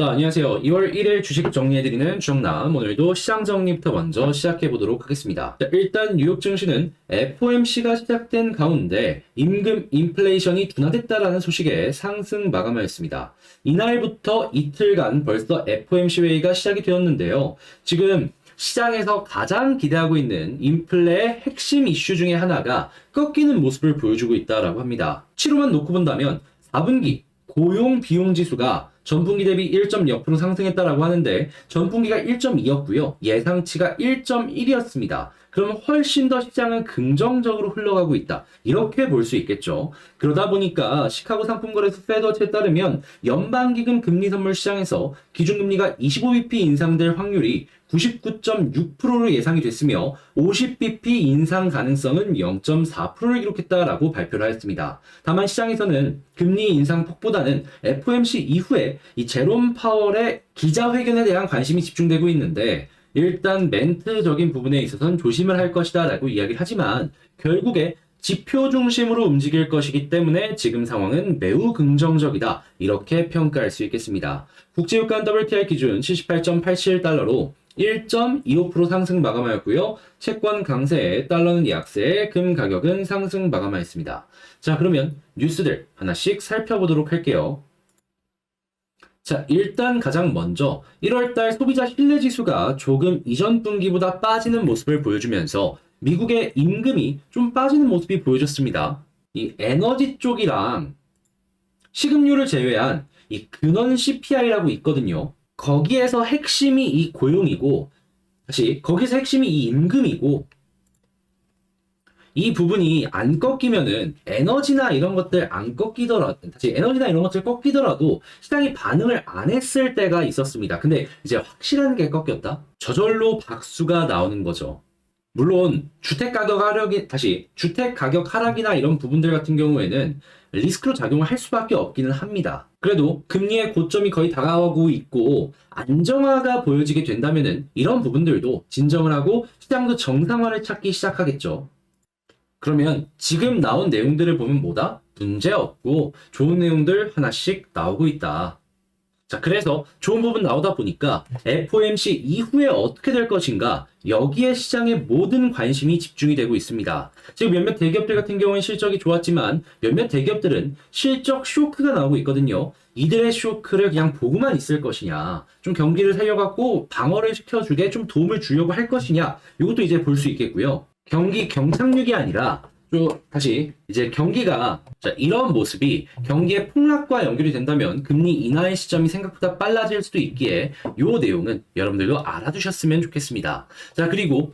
자, 안녕하세요. 2월 1일 주식 정리해드리는 주정남. 오늘도 시장 정리부터 먼저 시작해보도록 하겠습니다. 자, 일단 뉴욕 증시는 FOMC가 시작된 가운데 임금 인플레이션이 둔화됐다라는 소식에 상승 마감하였습니다. 이날부터 이틀간 벌써 FOMC 회의가 시작이 되었는데요. 지금 시장에서 가장 기대하고 있는 인플레의 핵심 이슈 중에 하나가 꺾이는 모습을 보여주고 있다라고 합니다. 치료만 놓고 본다면 4분기 고용 비용 지수가 전분기 대비 1.0% 상승했다라고 하는데 전분기가 1.2였고요. 예상치가 1.1이었습니다. 그럼 훨씬 더 시장은 긍정적으로 흘러가고 있다. 이렇게 볼 수 있겠죠. 그러다 보니까 시카고 상품거래소 페드워치에 따르면 연방기금 금리 선물 시장에서 기준금리가 25bp 인상될 확률이 99.6%로 예상이 됐으며 50bp 인상 가능성은 0.4%를 기록했다라고 발표를 하였습니다. 다만 시장에서는 금리 인상 폭보다는 FOMC 이후에 이 제롬 파월의 기자회견에 대한 관심이 집중되고 있는데 일단 멘트적인 부분에 있어서는 조심을 할 것이다 라고 이야기를 하지만 결국에 지표 중심으로 움직일 것이기 때문에 지금 상황은 매우 긍정적이다 이렇게 평가할 수 있겠습니다. 국제유가 WTI 기준 78.87달러로 1.25% 상승 마감하였고요. 채권 강세, 달러는 약세, 금 가격은 상승 마감하였습니다. 자, 그러면 뉴스들 하나씩 살펴보도록 할게요. 자, 일단 가장 먼저 1월달 소비자 신뢰지수가 조금 이전 분기보다 빠지는 모습을 보여주면서 미국의 임금이 좀 빠지는 모습이 보여졌습니다. 이 에너지 쪽이랑 식음료를 제외한 이 근원 CPI라고 있거든요. 거기에서 핵심이 이 고용이고, 거기서 핵심이 이 임금이고, 이 부분이 안 꺾이면은 에너지나 이런 것들 안 꺾이더라도, 에너지나 이런 것들 꺾이더라도 시장이 반응을 안 했을 때가 있었습니다. 근데 이제 확실한 게 꺾였다? 저절로 박수가 나오는 거죠. 물론 주택 가격 하락이나 이런 부분들 같은 경우에는 리스크로 작용을 할 수밖에 없기는 합니다. 그래도 금리의 고점이 거의 다가오고 있고 안정화가 보여지게 된다면은 이런 부분들도 진정을 하고 시장도 정상화를 찾기 시작하겠죠. 그러면 지금 나온 내용들을 보면 뭐다? 문제 없고 좋은 내용들 하나씩 나오고 있다. 자, 그래서 좋은 부분 나오다 보니까 FOMC 이후에 어떻게 될 것인가 여기에 시장의 모든 관심이 집중이 되고 있습니다. 지금 몇몇 대기업들 같은 경우는 실적이 좋았지만 몇몇 대기업들은 실적 쇼크가 나오고 있거든요. 이들의 쇼크를 그냥 보고만 있을 것이냐, 좀 경기를 살려갖고 방어를 시켜주게 좀 도움을 주려고 할 것이냐, 이것도 이제 볼 수 있겠고요. 경기 경착륙이 아니라 이제 경기가 이런 모습이 경기의 폭락과 연결이 된다면 금리 인하의 시점이 생각보다 빨라질 수도 있기에 이 내용은 여러분들도 알아두셨으면 좋겠습니다. 자, 그리고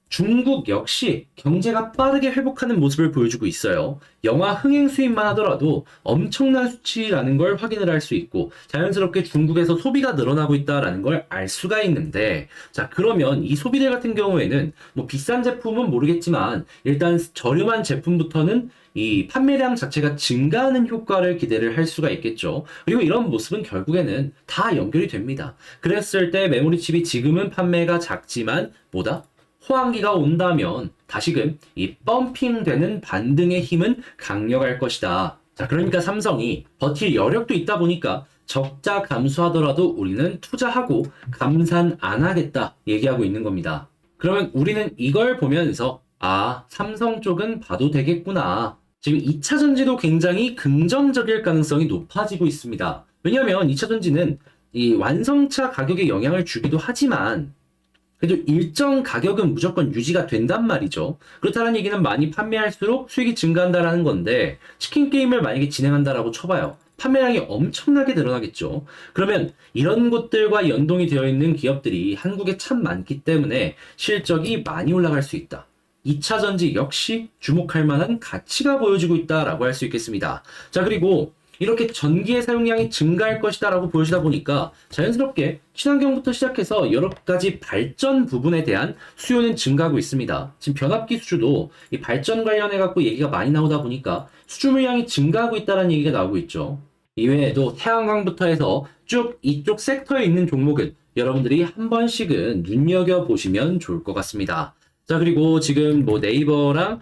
중국 역시 경제가 빠르게 회복하는 모습을 보여주고 있어요. 영화 흥행 수입만 하더라도 엄청난 수치라는 걸 확인을 할 수 있고 자연스럽게 중국에서 소비가 늘어나고 있다는 걸 알 수가 있는데, 자, 그러면 이 소비들 같은 경우에는 뭐 비싼 제품은 모르겠지만 일단 저렴한 제품부터는 이 판매량 자체가 증가하는 효과를 기대를 할 수가 있겠죠. 그리고 이런 모습은 결국에는 다 연결이 됩니다. 그랬을 때 메모리 칩이 지금은 판매가 작지만 호황기가 온다면 다시금 이 펌핑되는 반등의 힘은 강력할 것이다. 자, 그러니까 삼성이 버틸 여력도 있다 보니까 적자 감소하더라도 우리는 투자하고 감산 안 하겠다 얘기하고 있는 겁니다. 그러면 우리는 이걸 보면서 삼성 쪽은 봐도 되겠구나. 지금 2차 전지도 굉장히 긍정적일 가능성이 높아지고 있습니다. 왜냐하면 2차 전지는 이 완성차 가격에 영향을 주기도 하지만 그래도 일정 가격은 무조건 유지가 된단 말이죠. 그렇다는 얘기는 많이 판매할수록 수익이 증가한다라는 건데, 치킨 게임을 만약에 진행한다라고 쳐봐요. 판매량이 엄청나게 늘어나겠죠. 그러면 이런 것들과 연동이 되어 있는 기업들이 한국에 참 많기 때문에 실적이 많이 올라갈 수 있다. 2차 전지 역시 주목할 만한 가치가 보여지고 있다라고 할 수 있겠습니다. 자, 그리고 이렇게 전기의 사용량이 증가할 것이다 라고 보여지다 보니까 자연스럽게 친환경부터 시작해서 여러 가지 발전 부분에 대한 수요는 증가하고 있습니다. 지금 변압기 수주도 이 발전 관련해 갖고 얘기가 많이 나오다 보니까 수주 물량이 증가하고 있다는 얘기가 나오고 있죠. 이외에도 태양광부터 해서 쭉 이쪽 섹터에 있는 종목은 여러분들이 한 번씩은 눈여겨보시면 좋을 것 같습니다. 자, 그리고 지금 네이버랑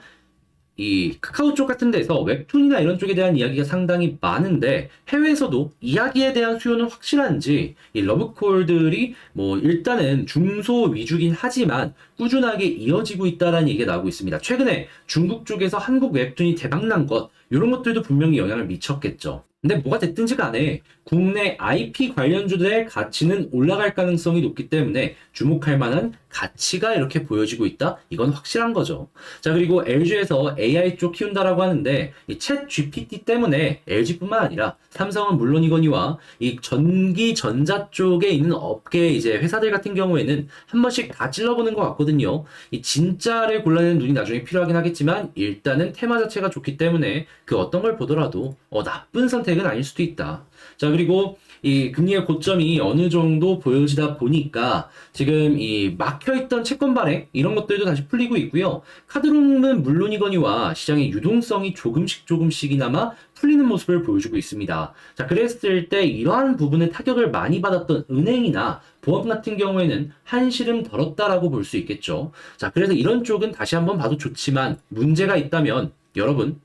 이 카카오 쪽 같은 데서 웹툰이나 이런 쪽에 대한 이야기가 상당히 많은데 해외에서도 이야기에 대한 수요는 확실한지 이 러브콜들이 뭐 일단은 중소 위주긴 하지만 꾸준하게 이어지고 있다는 얘기가 나오고 있습니다. 최근에 중국 쪽에서 한국 웹툰이 대박난 것 이런 것들도 분명히 영향을 미쳤겠죠. 근데 뭐가 됐든지 간에 국내 IP 관련주들의 가치는 올라갈 가능성이 높기 때문에 주목할 만한 가치가 이렇게 보여지고 있다? 이건 확실한 거죠. 자, 그리고 LG에서 AI 쪽 키운다라고 하는데 이 챗 GPT 때문에 LG뿐만 아니라 삼성은 물론이거니와 이 전기 전자 쪽에 있는 업계 이제 회사들 같은 경우에는 한 번씩 다 찔러보는 것 같거든요. 이 진짜를 골라내는 눈이 나중에 필요하긴 하겠지만 일단은 테마 자체가 좋기 때문에 그 어떤 걸 보더라도 나쁜 선택은 아닐 수도 있다. 자, 그리고 이 금리의 고점이 어느 정도 보여지다 보니까 지금 이 막혀있던 채권 발행 이런 것들도 다시 풀리고 있고요. 카드론은 물론이거니와 시장의 유동성이 조금씩이나마 풀리는 모습을 보여주고 있습니다. 자, 그랬을 때 이러한 부분에 타격을 많이 받았던 은행이나 보험 같은 경우에는 한시름 덜었다라고 볼 수 있겠죠. 자, 그래서 이런 쪽은 다시 한번 봐도 좋지만 문제가 있다면 여러분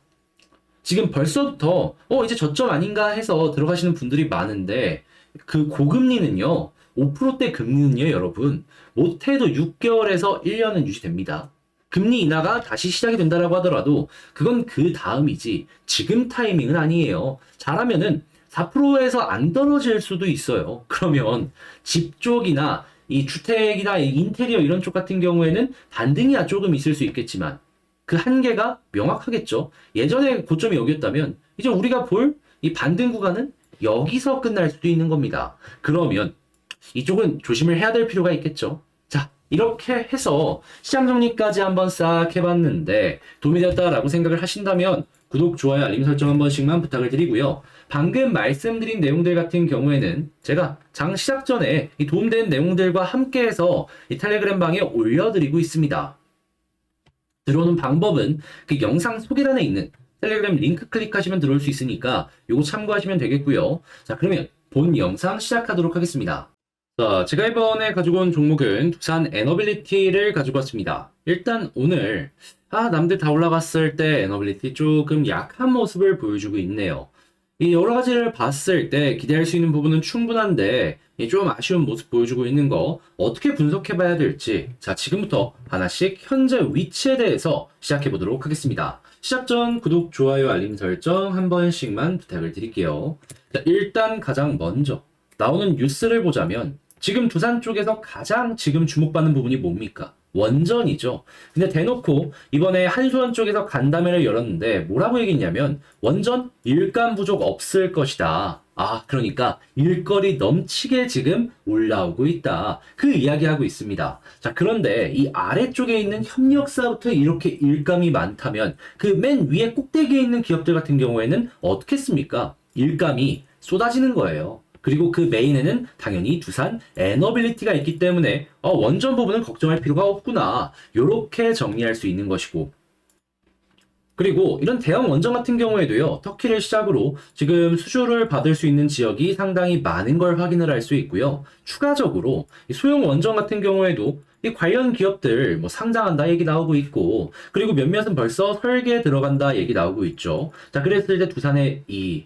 지금 벌써부터 이제 저점 아닌가 해서 들어가시는 분들이 많은데 그 고금리는요 5%대 금리는요 여러분 못해도 6개월에서 1년은 유지됩니다. 금리 인하가 다시 시작이 된다라고 하더라도 그건 그 다음이지 지금 타이밍은 아니에요. 잘하면은 4%에서 안 떨어질 수도 있어요. 그러면 집 쪽이나 이 주택이나 이 인테리어 이런 쪽 같은 경우에는 반등이야 조금 있을 수 있겠지만 그 한계가 명확하겠죠. 예전에 고점이 여기였다면 이제 우리가 볼 이 반등 구간은 여기서 끝날 수도 있는 겁니다. 그러면 이쪽은 조심을 해야 될 필요가 있겠죠. 자, 이렇게 해서 시장 정리까지 한번 싹 해봤는데 도움이 됐다라고 생각을 하신다면 구독, 좋아요, 알림 설정 한 번씩만 부탁을 드리고요. 방금 말씀드린 내용들 같은 경우에는 제가 장 시작 전에 이 도움되는 내용들과 함께해서 이 텔레그램 방에 올려드리고 있습니다. 들어오는 방법은 그 영상 소개란에 있는 텔레그램 링크 클릭하시면 들어올 수 있으니까 요거 참고하시면 되겠고요. 자, 그러면 본 영상 시작하도록 하겠습니다. 자, 제가 이번에 가지고 온 종목은 두산 에너빌리티를 가지고 왔습니다. 일단 오늘 남들 다 올라갔을 때 에너빌리티 조금 약한 모습을 보여주고 있네요. 이 여러 가지를 봤을 때 기대할 수 있는 부분은 충분한데 좀 아쉬운 모습 보여주고 있는 거 어떻게 분석해 봐야 될지 자 지금부터 하나씩 현재 위치에 대해서 시작해 보도록 하겠습니다. 시작 전 구독, 좋아요, 알림 설정 한 번씩만 부탁을 드릴게요. 자, 일단 가장 먼저 나오는 뉴스를 보자면 지금 두산 쪽에서 가장 지금 주목받는 부분이 뭡니까? 원전이죠. 근데 대놓고 이번에 한수원 쪽에서 간담회를 열었는데 뭐라고 얘기했냐면 원전 일감 부족 없을 것이다. 그러니까 일거리 넘치게 지금 올라오고 있다. 그 이야기하고 있습니다. 자, 그런데 이 아래쪽에 있는 협력사부터 이렇게 일감이 많다면 그 맨 위에 꼭대기에 있는 기업들 같은 경우에는 어떻겠습니까? 일감이 쏟아지는 거예요. 그리고 그 메인에는 당연히 두산 에너빌리티가 있기 때문에 원전 부분은 걱정할 필요가 없구나. 요렇게 정리할 수 있는 것이고 그리고 이런 대형 원전 같은 경우에도요. 터키를 시작으로 지금 수주를 받을 수 있는 지역이 상당히 많은 걸 확인을 할 수 있고요. 추가적으로 소형 원전 같은 경우에도 이 관련 기업들 뭐 상장한다 얘기 나오고 있고 그리고 몇몇은 벌써 설계에 들어간다 얘기 나오고 있죠. 자, 그랬을 때 두산의 이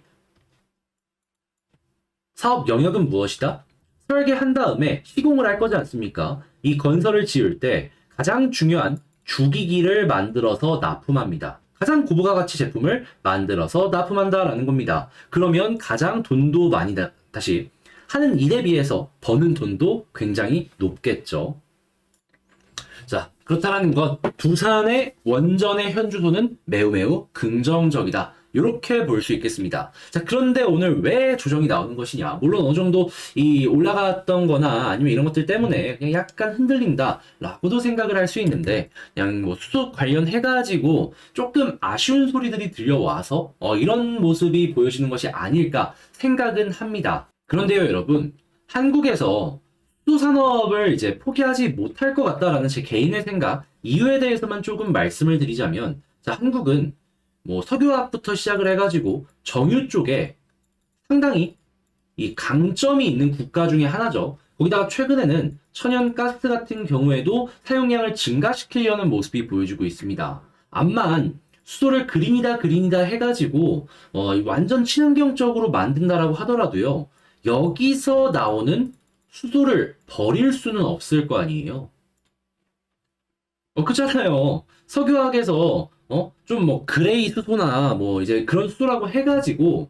사업 영역은 무엇이다? 설계한 다음에 시공을 할 거지 않습니까? 이 건설을 지을 때 가장 중요한 주기기를 만들어서 납품합니다. 가장 고부가 가치 제품을 만들어서 납품한다라는 겁니다. 그러면 가장 돈도 많이 다시 하는 일에 비해서 버는 돈도 굉장히 높겠죠. 자, 그렇다는 것 두산의 원전의 현주소는 매우 긍정적이다. 이렇게 볼 수 있겠습니다. 자, 그런데 오늘 왜 조정이 나오는 것이냐? 물론 어느 정도 이 올라갔던 거나 아니면 이런 것들 때문에 그냥 약간 흔들린다 라고도 생각을 할 수 있는데 그냥 뭐 수속 관련해가지고 조금 아쉬운 소리들이 들려와서 이런 모습이 보여지는 것이 아닐까 생각은 합니다. 그런데요, 여러분, 한국에서 수산업을 이제 포기하지 못할 것 같다라는 제 개인의 생각, 이유에 대해서만 조금 말씀을 드리자면, 자, 한국은 뭐 석유화학부터 시작을 해가지고 정유 쪽에 상당히 이 강점이 있는 국가 중에 하나죠. 거기다가 최근에는 천연가스 같은 경우에도 사용량을 증가시키려는 모습이 보여지고 있습니다. 암만 수소를 그린이다 해가지고 완전 친환경적으로 만든다라고 하더라도요. 여기서 나오는 수소를 버릴 수는 없을 거 아니에요. 그렇잖아요. 석유화학에서 좀 뭐 그레이 수소나 뭐 이제 그런 수소라고 해가지고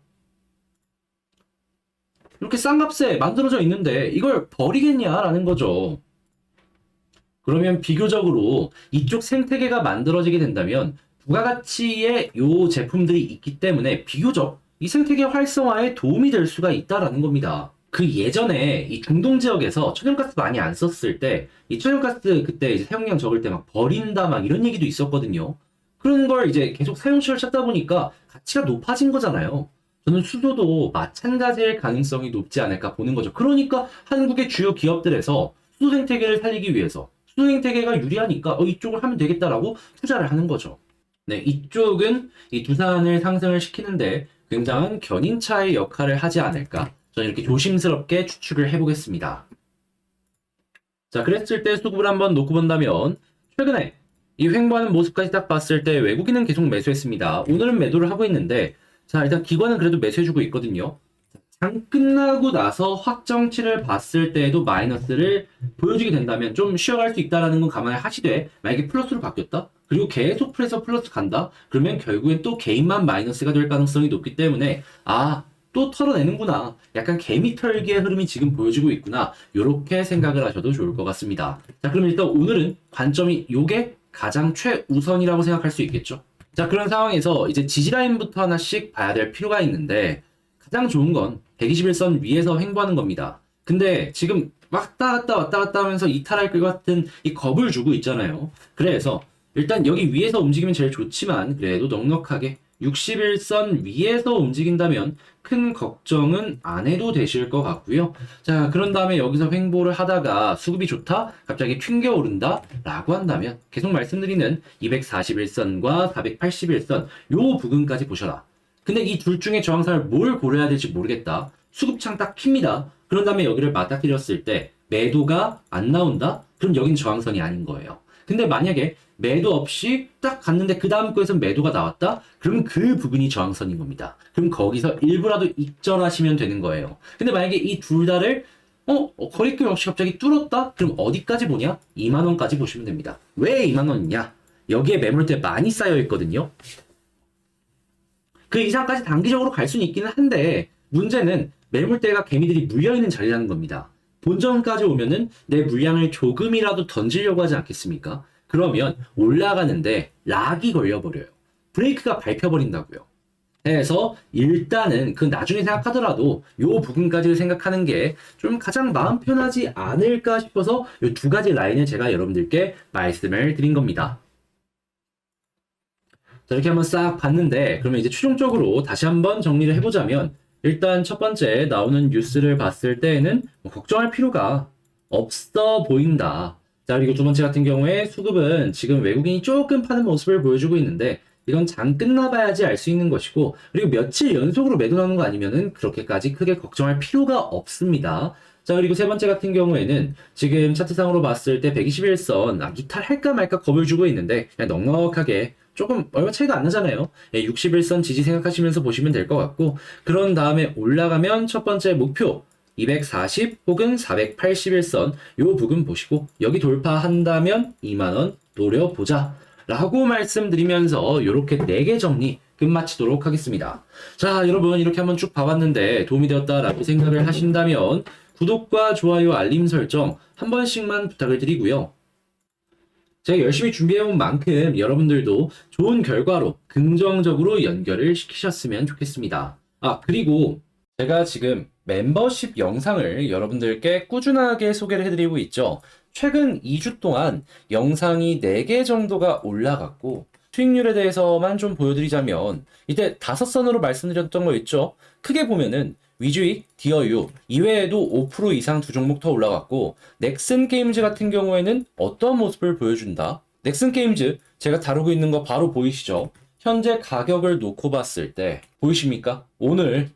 이렇게 싼 값에 만들어져 있는데 이걸 버리겠냐라는 거죠. 그러면 비교적으로 이쪽 생태계가 만들어지게 된다면 부가가치의 요 제품들이 있기 때문에 비교적 이 생태계 활성화에 도움이 될 수가 있다라는 겁니다. 그 예전에 이 중동 지역에서 천연가스 많이 안 썼을 때 이 천연가스 그때 이제 사용량 적을 때 막 버린다 막 이런 얘기도 있었거든요. 그런 걸 이제 계속 사용처를 찾다 보니까 가치가 높아진 거잖아요. 저는 수소도 마찬가지일 가능성이 높지 않을까 보는 거죠. 그러니까 한국의 주요 기업들에서 수소 생태계를 살리기 위해서 수소 생태계가 유리하니까 이쪽을 하면 되겠다라고 투자를 하는 거죠. 네, 이쪽은 이 두산을 상승을 시키는데 굉장한 견인차의 역할을 하지 않을까. 저는 이렇게 조심스럽게 추측을 해보겠습니다. 자, 그랬을 때 수급을 한번 놓고 본다면 최근에 이 횡보하는 모습까지 딱 봤을 때 외국인은 계속 매수했습니다. 오늘은 매도를 하고 있는데 자, 일단 기관은 그래도 매수해주고 있거든요. 장 끝나고 나서 확정치를 봤을 때에도 마이너스를 보여주게 된다면 좀 쉬어갈 수 있다는 건 감안을 하시되 만약에 플러스로 바뀌었다? 그리고 계속 풀에서 플러스 간다? 그러면 결국엔 또 개인만 마이너스가 될 가능성이 높기 때문에 또 털어내는구나. 약간 개미 털기의 흐름이 지금 보여지고 있구나. 이렇게 생각을 하셔도 좋을 것 같습니다. 자, 그럼 일단 오늘은 관점이 요게 가장 최우선이라고 생각할 수 있겠죠. 자, 그런 상황에서 이제 지지라인부터 하나씩 봐야 될 필요가 있는데 가장 좋은 건 121선 위에서 횡보하는 겁니다. 근데 지금 왔다 갔다 하면서 이탈할 것 같은 이 겁을 주고 있잖아요. 그래서 일단 여기 위에서 움직이면 제일 좋지만 그래도 넉넉하게 61선 위에서 움직인다면 큰 걱정은 안 해도 되실 것 같고요. 자, 그런 다음에 여기서 횡보를 하다가 수급이 좋다? 갑자기 튕겨오른다? 라고 한다면 계속 말씀드리는 241선과 481선 요 부근까지 보셔라. 근데 이 둘 중에 저항선을 뭘 고려해야 될지 모르겠다. 수급창 딱 킵니다. 그런 다음에 여기를 맞닥뜨렸을 때 매도가 안 나온다? 그럼 여긴 저항선이 아닌 거예요. 근데 만약에 매도 없이 딱 갔는데 그 다음 거에서 매도가 나왔다? 그러면 그 부분이 저항선인 겁니다. 그럼 거기서 일부라도 익절하시면 되는 거예요. 근데 만약에 이 둘 다를 거래금 없이 갑자기 뚫었다? 그럼 어디까지 보냐? 2만원까지 보시면 됩니다. 왜 2만원이냐? 여기에 매물대 많이 쌓여 있거든요. 그 이상까지 단기적으로 갈 수는 있기는 한데 문제는 매물대가 개미들이 물려있는 자리라는 겁니다. 본전까지 오면은 내 물량을 조금이라도 던지려고 하지 않겠습니까? 그러면 올라가는데 락이 걸려버려요. 브레이크가 밟혀버린다고요. 그래서 일단은 그 나중에 생각하더라도 요 부분까지를 생각하는 게 좀 가장 마음 편하지 않을까 싶어서 요 두 가지 라인을 제가 여러분들께 말씀을 드린 겁니다. 자, 이렇게 한번 싹 봤는데 그러면 이제 최종적으로 다시 한번 정리를 해보자면 일단 첫 번째 나오는 뉴스를 봤을 때에는 걱정할 필요가 없어 보인다. 자, 그리고 두 번째 같은 경우에 수급은 지금 외국인이 조금 파는 모습을 보여주고 있는데 이건 장 끝나봐야지 알 수 있는 것이고 그리고 며칠 연속으로 매도 나오는 거 아니면은 그렇게까지 크게 걱정할 필요가 없습니다. 자, 그리고 세 번째 같은 경우에는 지금 차트상으로 봤을 때 121선 이탈할까 말까 겁을 주고 있는데 그냥 넉넉하게 조금 얼마 차이가 안 나잖아요. 61선 지지 생각하시면서 보시면 될 것 같고 그런 다음에 올라가면 첫 번째 목표 240 혹은 481선 요 부분 보시고 여기 돌파한다면 2만원 노려보자 라고 말씀드리면서 요렇게 4개 정리 끝마치도록 하겠습니다. 자, 여러분 이렇게 한번 쭉 봐봤는데 도움이 되었다라고 생각을 하신다면 구독과 좋아요 알림 설정 한 번씩만 부탁을 드리고요. 제가 열심히 준비해온 만큼 여러분들도 좋은 결과로 긍정적으로 연결을 시키셨으면 좋겠습니다. 그리고 제가 지금 멤버십 영상을 여러분들께 꾸준하게 소개를 해드리고 있죠. 최근 2주 동안 영상이 4개 정도가 올라갔고 수익률에 대해서만 좀 보여드리자면 이때 5선으로 말씀드렸던 거 있죠. 크게 보면은 위주익, 디어유 이외에도 5% 이상 두 종목 더 올라갔고 넥슨 게임즈 같은 경우에는 어떤 모습을 보여준다? 넥슨 게임즈 제가 다루고 있는 거 바로 보이시죠? 현재 가격을 놓고 봤을 때 보이십니까? 오늘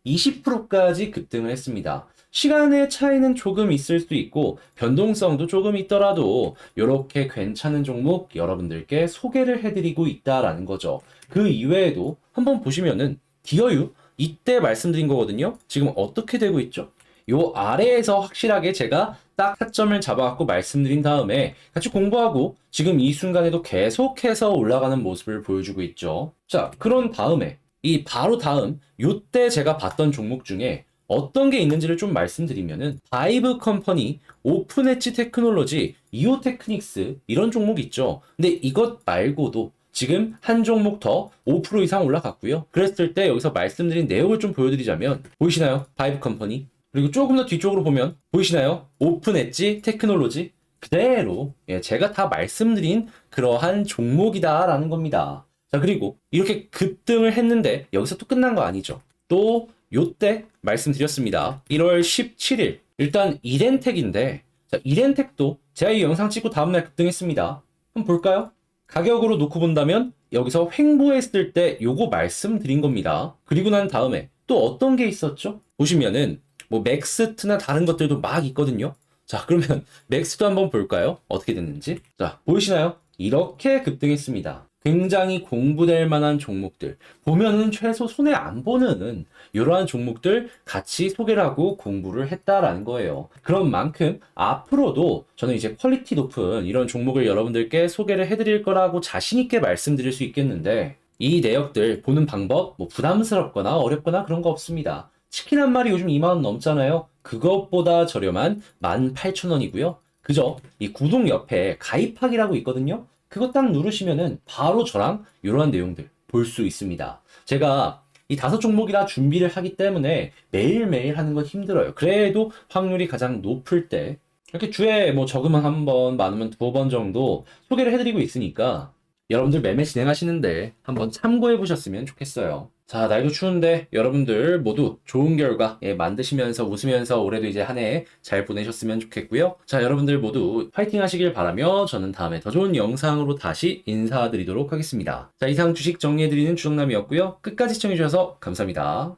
20%까지 급등을 했습니다. 시간의 차이는 조금 있을 수 있고 변동성도 조금 있더라도 이렇게 괜찮은 종목 여러분들께 소개를 해드리고 있다라는 거죠. 그 이외에도 한번 보시면은 디어유 이때 말씀드린 거거든요. 지금 어떻게 되고 있죠? 요 아래에서 확실하게 제가 딱 타점을 잡아갖고 말씀드린 다음에 같이 공부하고 지금 이 순간에도 계속해서 올라가는 모습을 보여주고 있죠. 자, 그런 다음에 이 바로 다음 요때 제가 봤던 종목 중에 어떤 게 있는지를 좀 말씀드리면은 바이브 컴퍼니, 오픈 엣지 테크놀로지, 이오 테크닉스 이런 종목 있죠. 근데 이것 말고도 지금 한 종목 더 5% 이상 올라갔고요. 그랬을 때 여기서 말씀드린 내용을 좀 보여드리자면 보이시나요? 바이브 컴퍼니. 그리고 조금 더 뒤쪽으로 보면 보이시나요? 오픈 엣지 테크놀로지. 그대로 제가 다 말씀드린 그러한 종목이다라는 겁니다. 자, 그리고 이렇게 급등을 했는데 여기서 또 끝난 거 아니죠. 또 요때 말씀드렸습니다. 1월 17일. 일단 이렌텍인데 자, 이렌텍도 제가 이 영상 찍고 다음날 급등했습니다. 한번 볼까요? 가격으로 놓고 본다면 여기서 횡보했을 때 요거 말씀드린 겁니다. 그리고 난 다음에 또 어떤 게 있었죠? 보시면은 뭐 맥스트나 다른 것들도 막 있거든요. 자, 그러면 맥스도 한번 볼까요? 어떻게 됐는지. 자, 보이시나요? 이렇게 급등했습니다. 굉장히 공부될 만한 종목들. 보면은 최소 손해 안 보는 이러한 종목들 같이 소개를 하고 공부를 했다라는 거예요. 그런 만큼 앞으로도 저는 이제 퀄리티 높은 이런 종목을 여러분들께 소개를 해드릴 거라고 자신있게 말씀드릴 수 있겠는데 이 내역들 보는 방법 뭐 부담스럽거나 어렵거나 그런 거 없습니다. 치킨 한 마리 요즘 2만 원 넘잖아요. 그것보다 저렴한 18,000원이고요. 그죠? 이 구독 옆에 가입하기라고 있거든요. 그거 딱 누르시면은 바로 저랑 이러한 내용들 볼 수 있습니다. 제가 이 5종목이라 준비를 하기 때문에 매일매일 하는 건 힘들어요. 그래도 확률이 가장 높을 때 이렇게 주에 뭐 적으면 한 번, 많으면 2번 정도 소개를 해드리고 있으니까 여러분들 매매 진행하시는데 한번 참고해 보셨으면 좋겠어요. 자, 날도 추운데 여러분들 모두 좋은 결과 만드시면서 웃으면서 올해도 이제 한 해 잘 보내셨으면 좋겠고요. 자, 여러분들 모두 파이팅 하시길 바라며 저는 다음에 더 좋은 영상으로 다시 인사드리도록 하겠습니다. 자, 이상 주식 정리해드리는 주정남이었고요. 끝까지 시청해주셔서 감사합니다.